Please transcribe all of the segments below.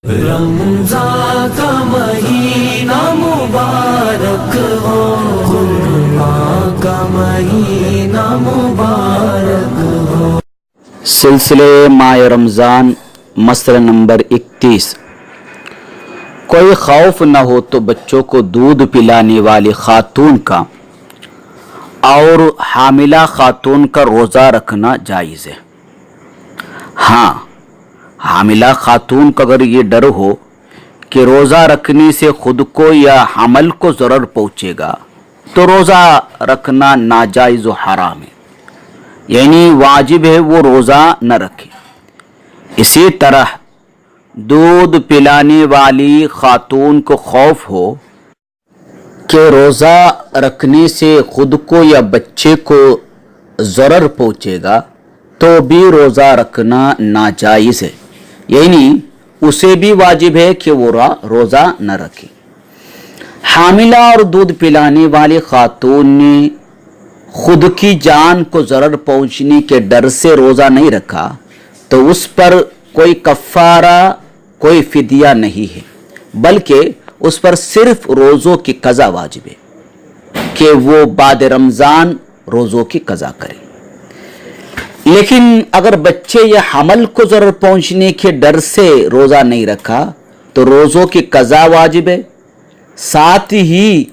رمضان کا مہینہ مبارک ہو، قربان کا مہینہ مبارک ہو۔ سلسلے ماہ رمضان مسئلہ نمبر 31۔ کوئی خوف نہ ہو تو بچوں کو دودھ پلانے والی خاتون کا اور حاملہ خاتون کا روزہ رکھنا جائز ہے۔ ہاں، حاملہ خاتون کا اگر یہ ڈر ہو کہ روزہ رکھنے سے خود کو یا حمل کو ضرر پہنچے گا تو روزہ رکھنا ناجائز و حرام ہے، یعنی واجب ہے وہ روزہ نہ رکھے۔ اسی طرح دودھ پلانے والی خاتون کو خوف ہو کہ روزہ رکھنے سے خود کو یا بچے کو ضرر پہنچے گا تو بھی روزہ رکھنا ناجائز ہے، یعنی اسے بھی واجب ہے کہ وہ روزہ نہ رکھے۔ حاملہ اور دودھ پلانے والی خاتون نے خود کی جان کو ضرر پہنچنے کے ڈر سے روزہ نہیں رکھا تو اس پر کوئی کفارہ، کوئی فدیہ نہیں ہے، بلکہ اس پر صرف روزوں کی قضا واجب ہے کہ وہ بعد رمضان روزوں کی قضا کرے۔ لیکن اگر بچے یا حمل کو ضرر پہنچنے کے ڈر سے روزہ نہیں رکھا تو روزوں کی قضا واجب ہے، ساتھ ہی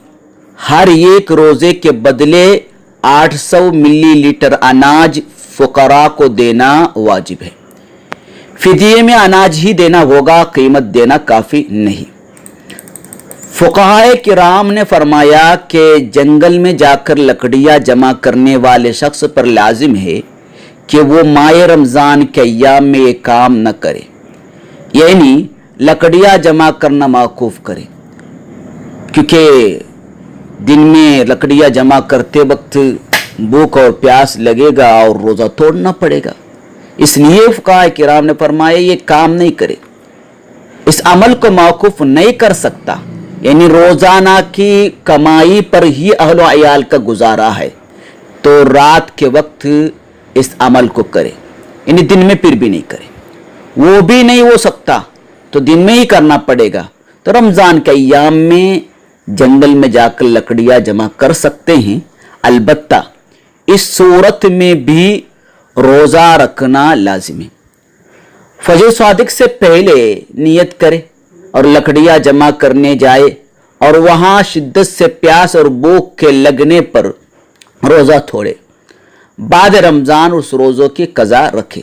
ہر ایک روزے کے بدلے 800 ملی لیٹر اناج فقراء کو دینا واجب ہے۔ فدیے میں اناج ہی دینا ہوگا، قیمت دینا کافی نہیں۔ فقہائے کرام نے فرمایا کہ جنگل میں جا کر لکڑیاں جمع کرنے والے شخص پر لازم ہے کہ وہ ماہ رمضان کے ایام میں یہ کام نہ کرے، یعنی لکڑیاں جمع کرنا موقوف کرے، کیونکہ دن میں لکڑیاں جمع کرتے وقت بھوک اور پیاس لگے گا اور روزہ توڑنا پڑے گا، اس لیے فقہائے کرام نے فرمایا یہ کام نہیں کرے، اس عمل کو موقوف نہیں کر سکتا، یعنی روزانہ کی کمائی پر ہی اہل و عیال کا گزارا ہے تو رات کے وقت اس عمل کو کرے، یعنی دن میں پھر بھی نہیں کرے، وہ بھی نہیں ہو سکتا تو دن میں ہی کرنا پڑے گا تو رمضان کے ایام میں جنگل میں جا کر لکڑیاں جمع کر سکتے ہیں، البتہ اس صورت میں بھی روزہ رکھنا لازم ہے۔ فجر صادق سے پہلے نیت کرے اور لکڑیاں جمع کرنے جائے اور وہاں شدت سے پیاس اور بھوک کے لگنے پر روزہ توڑے، بعد رمضان اس روزوں کی قضا رکھے۔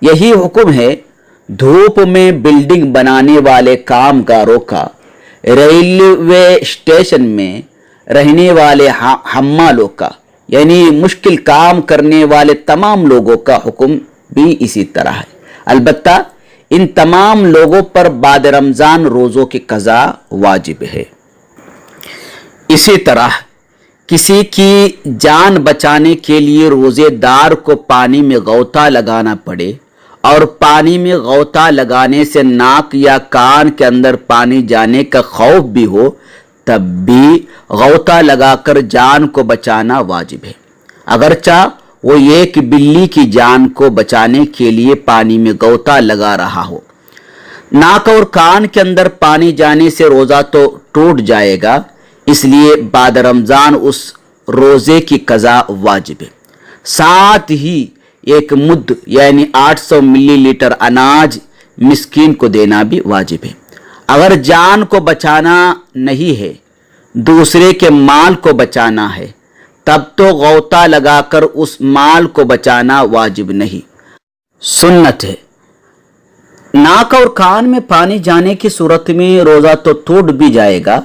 یہی حکم ہے دھوپ میں بلڈنگ بنانے والے کامگاروں کا، ریلوے اسٹیشن میں رہنے والے حمالوں کا، یعنی مشکل کام کرنے والے تمام لوگوں کا حکم بھی اسی طرح ہے، البتہ ان تمام لوگوں پر بعد رمضان روزوں کی قضا واجب ہے۔ اسی طرح کسی کی جان بچانے کے لیے روزے دار کو پانی میں غوطہ لگانا پڑے اور پانی میں غوطہ لگانے سے ناک یا کان کے اندر پانی جانے کا خوف بھی ہو تب بھی غوطہ لگا کر جان کو بچانا واجب ہے، اگرچہ وہ ایک بلی کی جان کو بچانے کے لیے پانی میں غوطہ لگا رہا ہو۔ ناک اور کان کے اندر پانی جانے سے روزہ تو ٹوٹ جائے گا، اس لیے بعد رمضان اس روزے کی قضا واجب ہے، ساتھ ہی ایک مد یعنی 800 ملی لیٹر اناج مسکین کو دینا بھی واجب ہے۔ اگر جان کو بچانا نہیں ہے، دوسرے کے مال کو بچانا ہے، تب تو غوطہ لگا کر اس مال کو بچانا واجب نہیں، سنت ہے۔ ناک اور کان میں پانی جانے کی صورت میں روزہ تو ٹوٹ بھی جائے گا،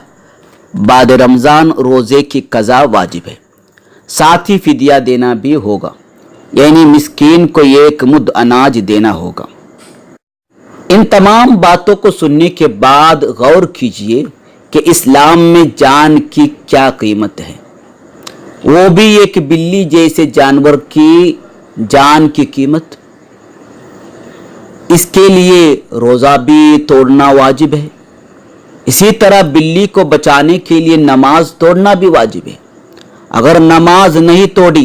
بعد رمضان روزے کی قضا واجب ہے، ساتھ ہی فدیہ دینا بھی ہوگا، یعنی مسکین کو ایک مد اناج دینا ہوگا۔ ان تمام باتوں کو سننے کے بعد غور کیجئے کہ اسلام میں جان کی کیا قیمت ہے، وہ بھی ایک بلی جیسے جانور کی جان کی قیمت۔ اس کے لیے روزہ بھی توڑنا واجب ہے، اسی طرح بلی کو بچانے کے لیے نماز توڑنا بھی واجب ہے۔ اگر نماز نہیں توڑی،